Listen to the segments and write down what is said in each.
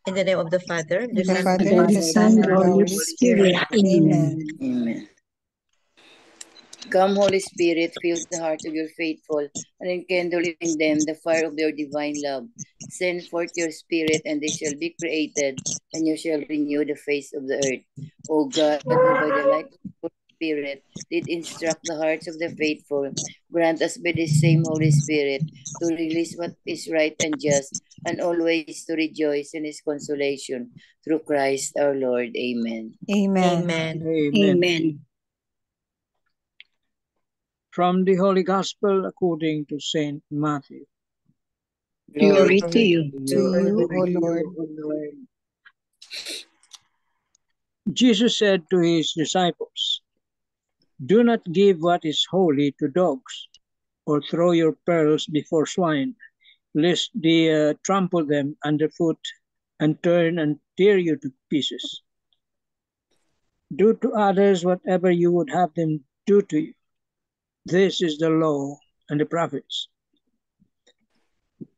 In the name of the Father, the The Son, Father, the Son, and the Holy Spirit. Amen. Amen. Come, Holy Spirit, fill the heart of your faithful, and enkindle in them the fire of your divine love. Send forth your Spirit, and they shall be created, and you shall renew the face of the earth. O God, who by the light of your Spirit did instruct the hearts of the faithful, grant us by the same Holy Spirit to release what is right and just, and always to rejoice in his consolation. Through Christ our Lord. Amen. Amen. Amen. Amen. From the Holy Gospel according to Saint Matthew. Glory to you. To you, O Lord. Jesus said to his disciples, "Do not give what is holy to dogs, or throw your pearls before swine, lest they trample them underfoot and turn and tear you to pieces. Do to others whatever you would have them do to you. This is the law and the prophets.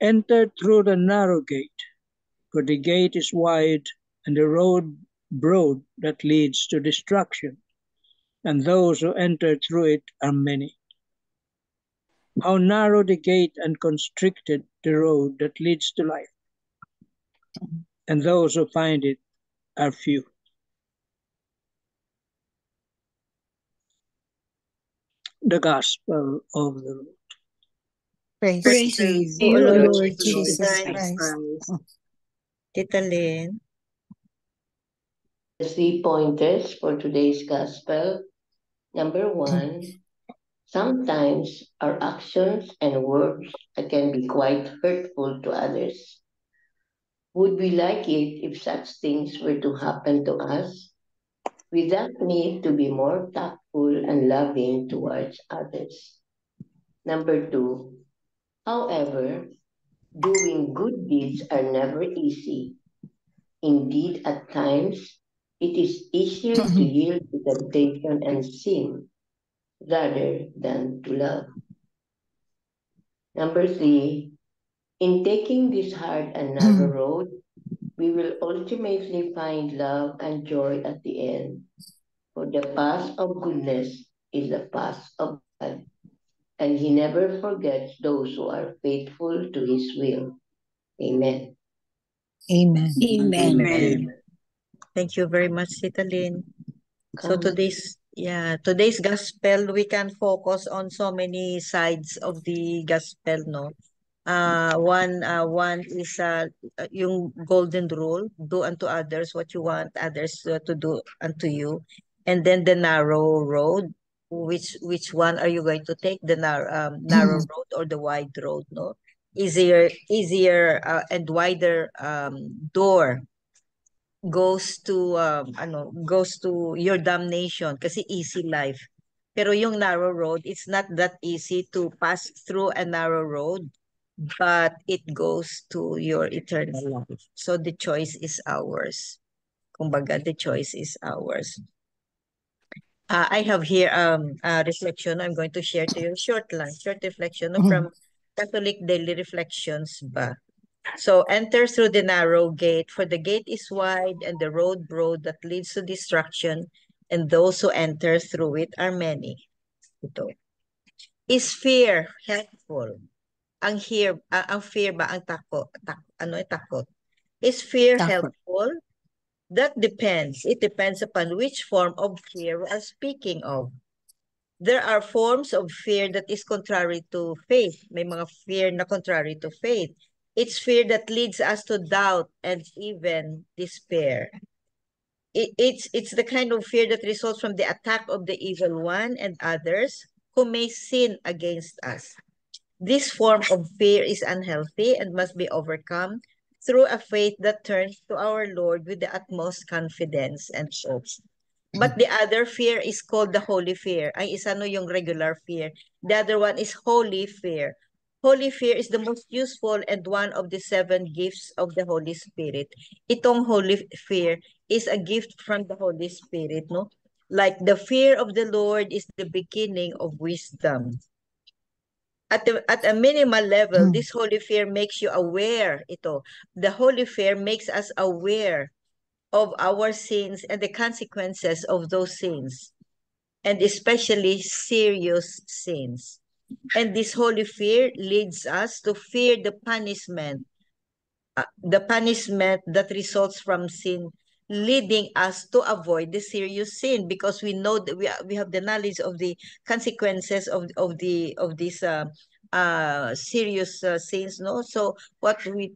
Enter through the narrow gate, for the gate is wide and the road broad that leads to destruction, and those who enter through it are many. How narrow the gate and constricted the road that leads to life, and those who find it are few." The Gospel of the Lord. Praise Praise to to you, you, O Lord Lord Jesus Jesus Christ. Christ. Tita Lynn. The 3 pointers for today's gospel. Number 1, sometimes our actions and words can be quite hurtful to others. Would we like it if such things were to happen to us? We thus need to be more tactful and loving towards others. Number 2, however, doing good deeds are never easy. Indeed, at times, it is easier to yield to temptation and sin rather than to love. Number 3, in taking this hard and narrow road, we will ultimately find love and joy at the end. For the path of goodness is the path of God, and He never forgets those who are faithful to His will. Amen. Amen. Amen. Amen. Thank you very much, Tita Lynn. So today's gospel, we can focus on so many sides of the gospel, no? One is yung golden rule, do unto others what you want others to do unto you. And then the narrow road, which one are you going to take? The narrow road or the wide road, no? Easier and wider door goes to your damnation kasi easy life. Pero yung narrow road, it's not that easy to pass through a narrow road, but it goes to your eternal life. So the choice is ours. Kumbaga, the choice is ours. I have here a reflection I'm going to share to you. Short reflection from Catholic Daily Reflections ba. So enter through the narrow gate, for the gate is wide and the road broad that leads to destruction, and those who enter through it are many. Ito. Is fear helpful? Ang fear ba ang takot? Takot? Is fear helpful? That depends. It depends upon which form of fear we are speaking of. There are forms of fear that is contrary to faith. May mga fear na contrary to faith. It's fear that leads us to doubt and even despair. It's the kind of fear that results from the attack of the evil one and others who may sin against us. This form of fear is unhealthy and must be overcome through a faith that turns to our Lord with the utmost confidence and hope. But the other fear is called the holy fear. Ang isa no yung regular fear. The other one is holy fear. Holy fear is the most useful and one of the 7 gifts of the Holy Spirit. Itong holy fear is a gift from the Holy Spirit, no? Like the fear of the Lord is the beginning of wisdom. at a minimal level, this holy fear makes you aware. The holy fear makes us aware of our sins and the consequences of those sins, and especially serious sins. And this holy fear leads us to fear the punishment that results from sin, leading us to avoid the serious sin, because we know that we have the knowledge of the consequences of these serious sins. No, so what we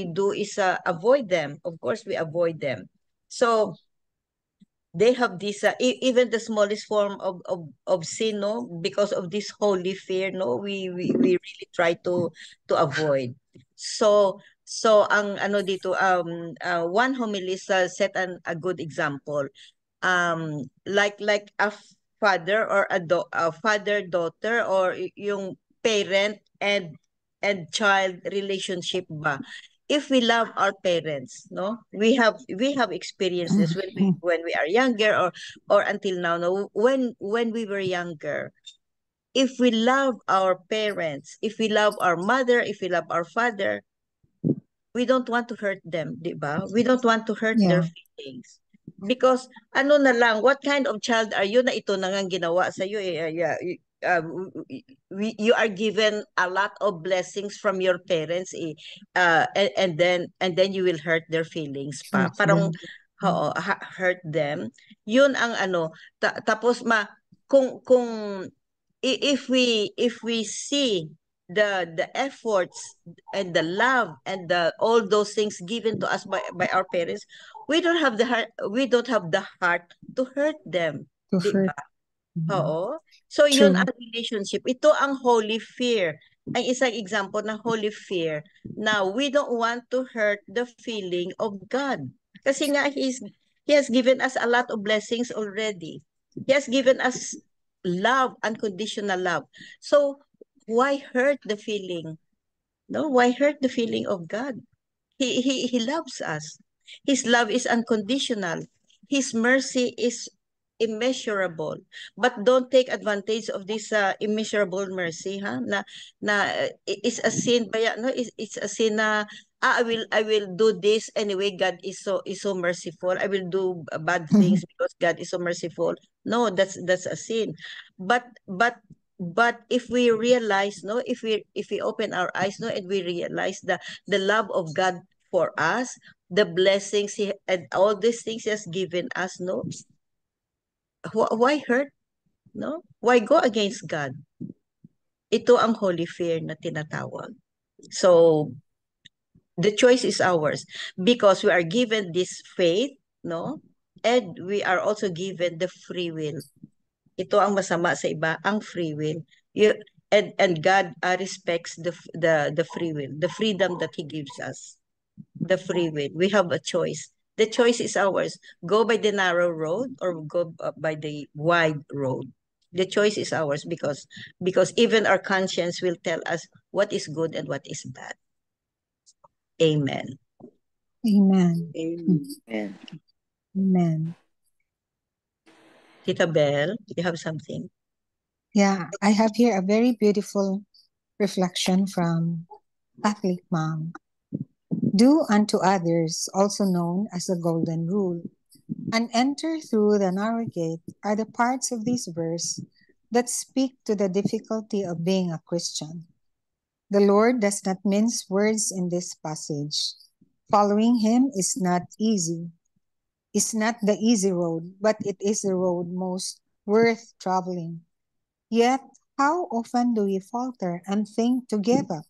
do is avoid them. Of course, we avoid them. So they have this even the smallest form of sin, no, because of this holy fear, no, we really try to avoid. So ang ano dito, one homilist set a good example, like a father or a father daughter, or yung parent and child relationship ba. If we love our parents, no, we have experiences when we are younger, or until now, no, when we were younger. If we love our parents, if we love our mother, if we love our father, we don't want to hurt them, di ba? We don't want to hurt their Yeah. feelings. Because ano na lang, what kind of child are you na ito na nga ginawa sa iyo? You are given a lot of blessings from your parents, and then you will hurt their feelings pa. Hurt Parang them. oo, hurt them. Yun ang ano, tapos kung if we see the efforts and the love and all those things given to us by our parents, we don't have the heart to hurt them, To di hurt. ba? Oo. So yun True. ang relationship. Ito ang holy fear. Ang isang example ng holy fear. Now, we don't want to hurt the feeling of God. Kasi nga He has given us a lot of blessings already. He has given us love, unconditional love. So why hurt the feeling? No, why hurt the feeling of God? He loves us. His love is unconditional. His mercy is immeasurable. But don't take advantage of this immeasurable mercy, ha? It's a sin ba yan? No, it's a sin na I will do this anyway. God is so merciful. I will do bad things because God is so merciful. No, that's a sin. But if we realize, no, if we open our eyes, no, and we realize the love of God for us, the blessings and all these things He has given us, no, why hurt, no? Why go against God? Ito ang holy fear na tinatawag. So the choice is ours, because we are given this faith, no, and we are also given the free will. Ito ang masama sa iba, ang free will. And God respects the free will, the freedom that He gives us. The free will. We have a choice. The choice is ours. Go by the narrow road or go by the wide road. The choice is ours, because even our conscience will tell us what is good and what is bad. Amen. Amen. Amen. Amen. Tita Belle, you have something? Yeah, I have here a very beautiful reflection from Catholic mom. Do unto others, also known as the golden rule, and enter through the narrow gate are the parts of this verse that speak to the difficulty of being a Christian. The Lord does not mince words in this passage. Following Him is not easy. It's not the easy road, but it is the road most worth traveling. Yet, how often do we falter and think to give up?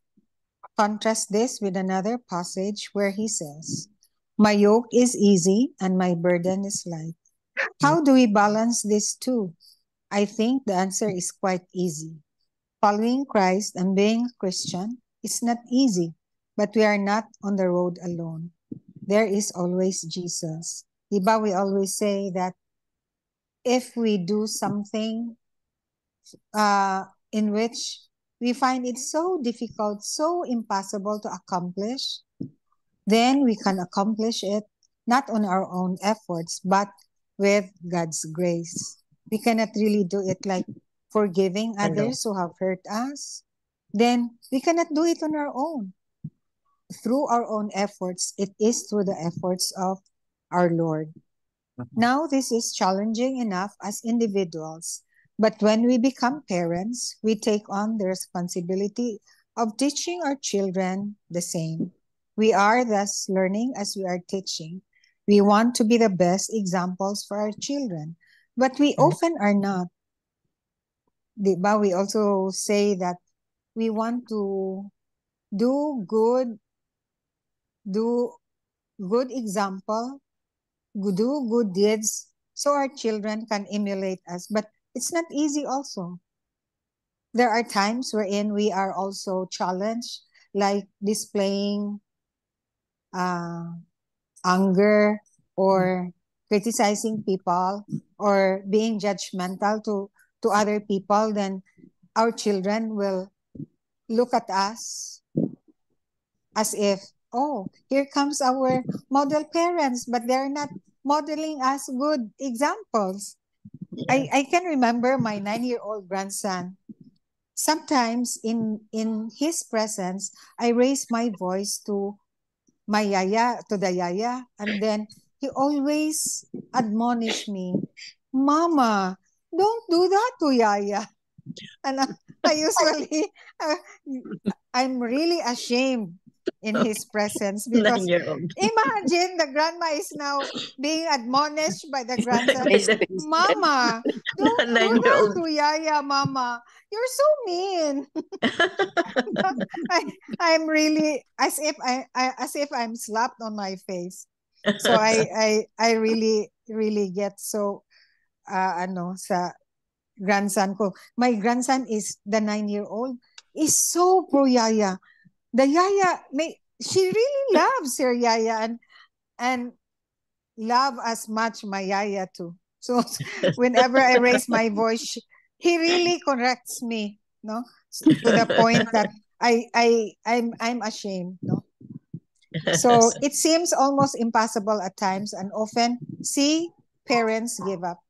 Contrast this with another passage where He says, "My yoke is easy and my burden is light." How do we balance these two? I think the answer is quite easy. Following Christ and being a Christian is not easy, but we are not on the road alone. There is always Jesus. Diba, we always say that if we do something in which we find it so difficult, so impossible to accomplish, then we can accomplish it not on our own efforts, but with God's grace. We cannot really do it like forgiving others who have hurt us, then we cannot do it on our own. Through our own efforts, it is through the efforts of our Lord. Now, this is challenging enough as individuals, but when we become parents, we take on the responsibility of teaching our children the same. We are thus learning as we are teaching. We want to be the best examples for our children, but we often are not. Diba? We also say that we want to do good example, do good deeds so our children can emulate us. But it's not easy also. There are times wherein we are also challenged, like displaying anger or criticizing people or being judgmental to other people. Then our children will look at us as if, oh, here comes our model parents, but they're not modeling us good examples. I can remember my 9-year-old grandson. Sometimes in his presence, I raise my voice to my yaya, to the yaya, and then he always admonished me, Mama, don't do that to yaya. And I usually, I'm really ashamed in his presence because 9-year-old. imagine the grandma is now being admonished by the grandson. Mama, don't do that 9-year-old. to Yaya, Mama. You're so mean. I'm really as if I'm slapped on my face. So I really get so sa grandson ko. My grandson is the 9-year-old is so pro Yaya. The Yaya she really loves her Yaya and love as much my Yaya too. So whenever I raise my voice, he really corrects me, no, to the point that I'm ashamed, no. So it seems almost impossible at times, and often see parents give up.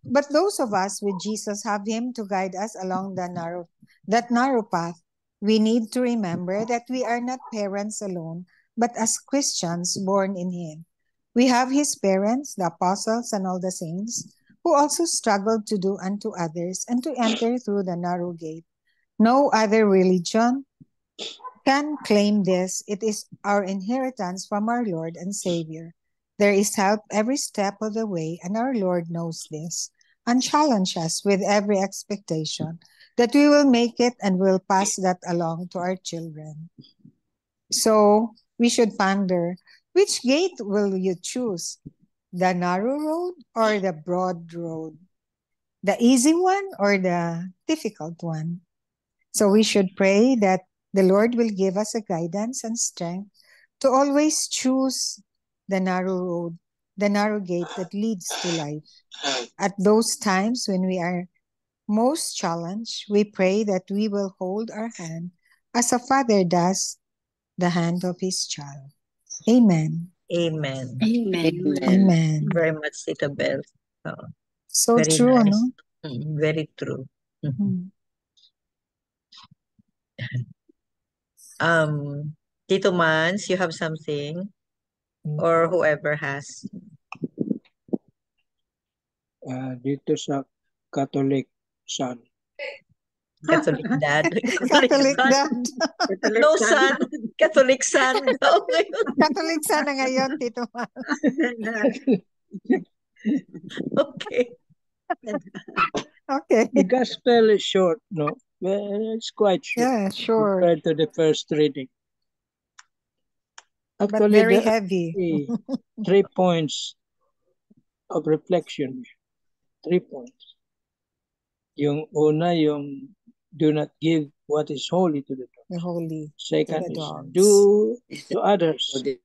But those of us with Jesus have him to guide us along that narrow path. We need to remember that we are not parents alone, but as Christians born in him. We have his parents, the apostles, and all the saints, who also struggled to do unto others and to enter through the narrow gate. No other religion can claim this. It is our inheritance from our Lord and Savior. There is help every step of the way, and our Lord knows this and challenge us with every expectation that we will make it and will pass that along to our children. So we should ponder, which gate will you choose? The narrow road or the broad road? The easy one or the difficult one? So we should pray that the Lord will give us a guidance and strength to always choose the narrow road, the narrow gate that leads to life. At those times when we are most challenged, we pray that we will hold our hand as a father does the hand of his child. Amen. Amen. Amen. Amen. Very much, Tita Bell. So very true, nice. no? Very true. Tito Mans, you have something? Or whoever has. Dito sa Catholic son. Catholic dad. Catholic son. dad. No son. Catholic son. Catholic sana ngayon, Tito Man. Okay. Okay. The gospel is short, no? Well, it's quite short Yeah, sure. compared to the first reading. But Actually, very there are heavy. 3 points of reflection. 3 points. Yung una, yung do not give what is holy to the dogs. The holy. Second to the is dogs. do to others The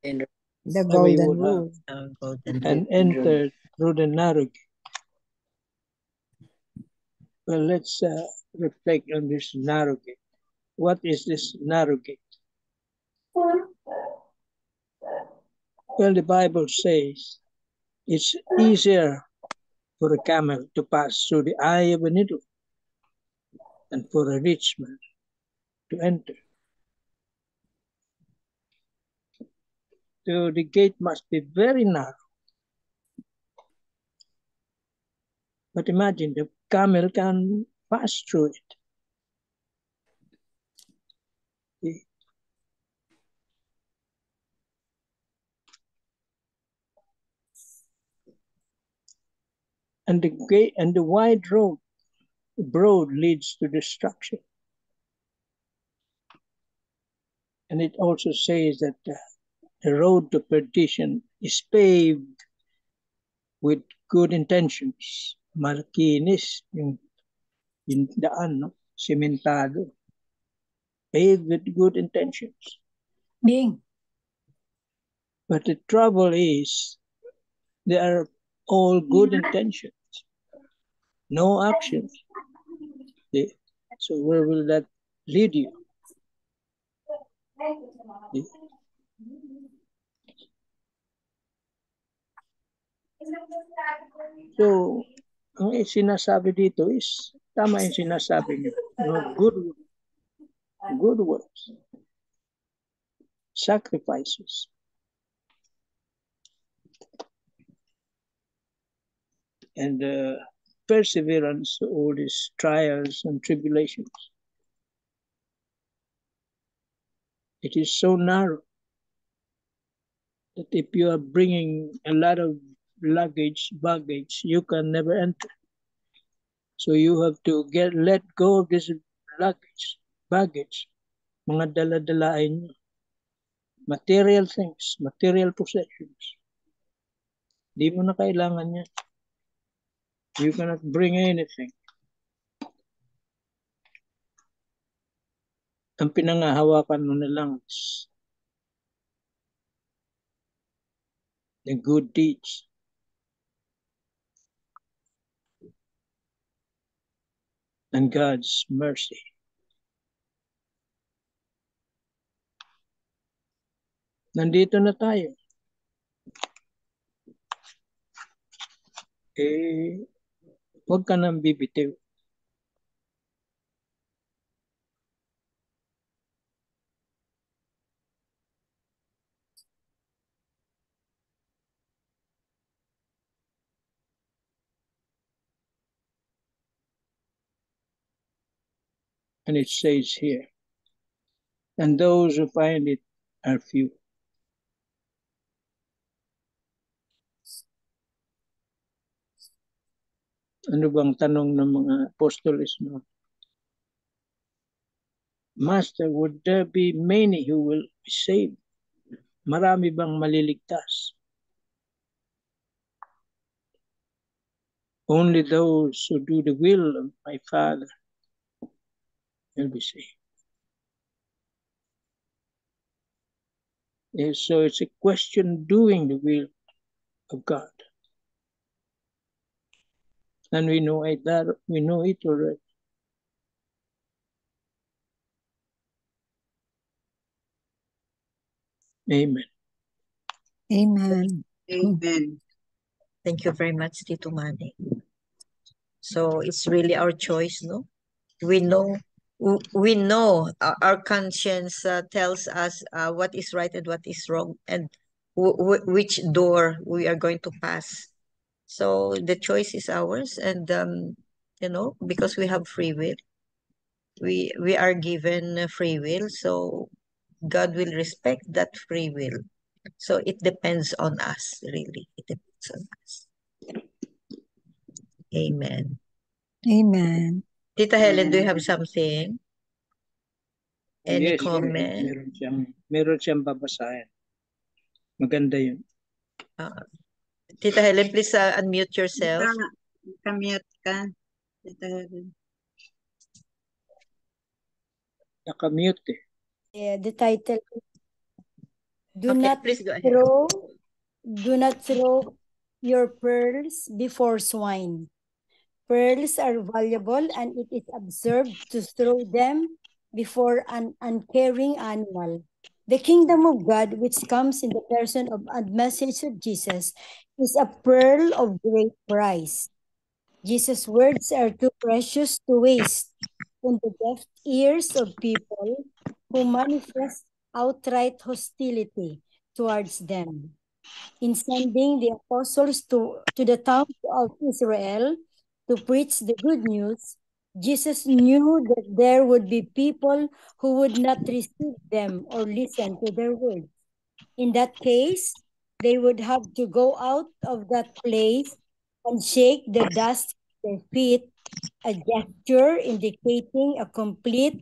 the way you golden would rule. have, Golden and enter through the narrow gate. Well, let's reflect on this narrow gate. What is this narrow gate? Well, the Bible says it's easier for a camel to pass through the eye of a needle than for a rich man to enter. So the gate must be very narrow. But imagine the camel can pass through it. And the gate and the wide road, broad, leads to destruction. And it also says that the road to perdition is paved with good intentions. Makinis yung daan, no? Sementado. Paved with good intentions. Bing. But the trouble is, they are all good intentions. No actions. So where will that lead you? So, ang sinasabi dito is, tama yung sinasabi niyo. No, good works. Sacrifices. And perseverance to all these trials and tribulations. It is so narrow that if you are bringing a lot of baggage, you can never enter. So you have to let go of this baggage, mga dala-dalain nyo. Material things, material possessions. Di mo na kailangan yan. You cannot bring anything. Ang pinangahawakan mo na lang is the good deeds. And God's mercy. Nandito na tayo. Huwag ka nang bibitiw. And it says here, and those who find it are few. Ano bang tanong ng mga apostoles, no? Master, would there be many who will be saved? Marami bang maliligtas? Only those who do the will of my Father will be saved. So it's a question doing the will of God. And we know it already. Amen. Amen. Amen. Thank you very much, Tito Manny. So it's really our choice, no? We know our conscience tells us what is right and what is wrong, and which door we are going to pass. So the choice is ours, and because we have free will, we are given free will, so God will respect that free will. So it depends on us, really. It depends on us. Amen. Amen. Tita Helen, do you have something? Any Yes, comment? meron siyang babasahin. Maganda yun. Tita Helen, please unmute yourself. Kamute ka. Tita Helen. Nakamute eh. Yeah, the title. Do Okay, not please go ahead. throw your pearls before swine. Pearls are valuable, and it is observed to throw them before an uncaring animal. The kingdom of God, which comes in the person of and message of Jesus, is a pearl of great price. Jesus' words are too precious to waste. on the deaf ears of people who manifest outright hostility towards them. In sending the apostles to the towns of Israel to preach the good news, Jesus knew that there would be people who would not receive them or listen to their words. In that case, they would have to go out of that place and shake the dust from their feet, a gesture indicating a complete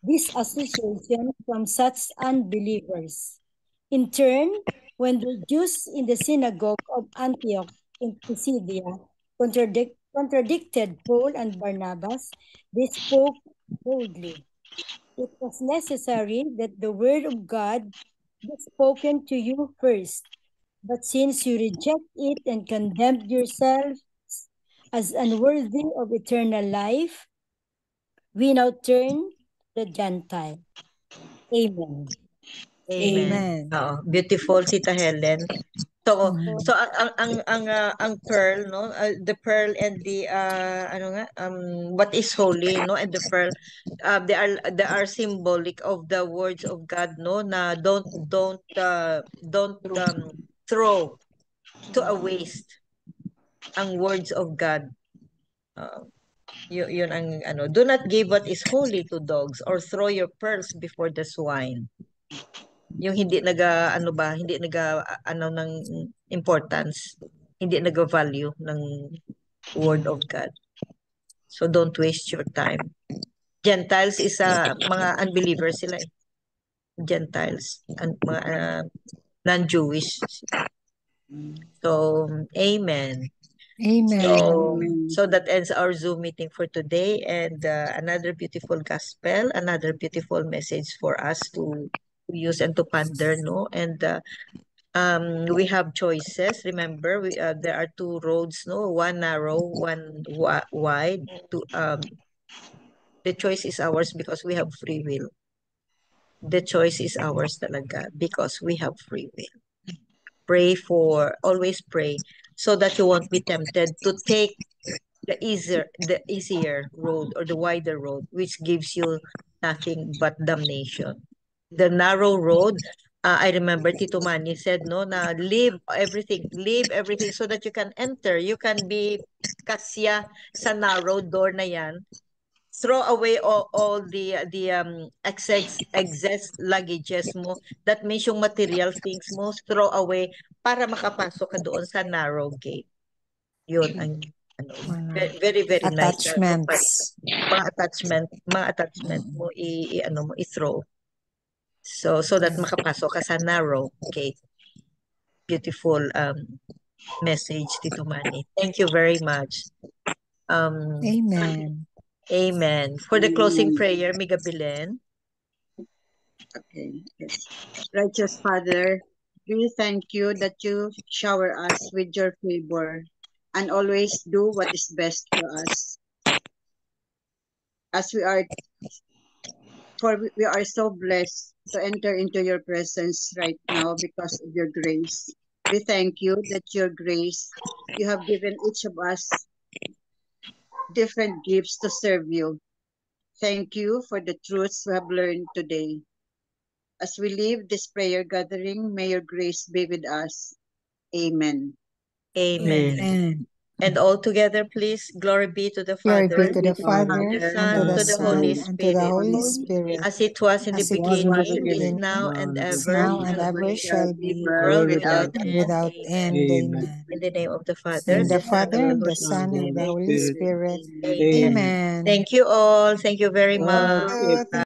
disassociation from such unbelievers. In turn, when the Jews in the synagogue of Antioch in Pisidia contradicted Paul and Barnabas, they spoke boldly. It was necessary that the word of God be spoken to you first. But since you reject it and condemned yourselves as unworthy of eternal life, we now turn the Gentile. Amen. Amen. Amen. Beautiful, Tita Helen. So, Mhm. so ang pearl, no, the pearl and the ano nga, what is holy, no, and the pearl, they are symbolic of the words of God, no, na don't throw to a waste ang words of God. Yun ang ano, do not give what is holy to dogs or throw your pearls before the swine. Yung hindi ano ba, hindi ano ng importance, hindi value ng word of God. So don't waste your time. Gentiles is mga unbelievers sila eh. Gentiles, mga non-Jewish. So, amen. Amen. So that ends our Zoom meeting for today, and another beautiful gospel, another beautiful message for us to use and to ponder, no? And we have choices. Remember, there are two roads, no? One narrow, one wide. The choice is ours because we have free will. The choice is ours talaga because we have free will. Always pray so that you won't be tempted to take the easier road or the wider road, which gives you nothing but damnation. The narrow road, I remember Tito Manny said, no, na leave everything so that you can enter. You can be kasya sa narrow door na yan. Throw away all the excess luggages mo. That means yung material things mo, throw away para makapasok ka doon sa narrow gate. Yun ang ano, very nice. Attachments. Mga attachment mo i-throw. So that makapasok ka sa narrow gate. Beautiful message, Tito Manny. Thank you very much. Amen. Amen. For the closing prayer, Miga Belen. Okay. Yes. Righteous Father, we thank you that you shower us with your favor and always do what is best for us. We are so blessed to enter into your presence right now because of your grace. We thank you that your grace, you have given each of us different gifts to serve you. Thank you for the truths we have learned today. As we leave this prayer gathering, may your grace be with us. Amen. Amen. Amen. And all together, please, glory be to the Glory Father, be to the Father, and the Son, and to to the the Holy Son, and to the Spirit, Holy Spirit, as it was in the as it was in the beginning, is beginning, now and is ever, now and ever shall be, world world without end. without Amen. end. Amen. Amen. In the name of the Father, In the the Son, Father, and the Son, and the Holy Spirit. Amen. Amen. Thank you all. Thank you very much. Thank you.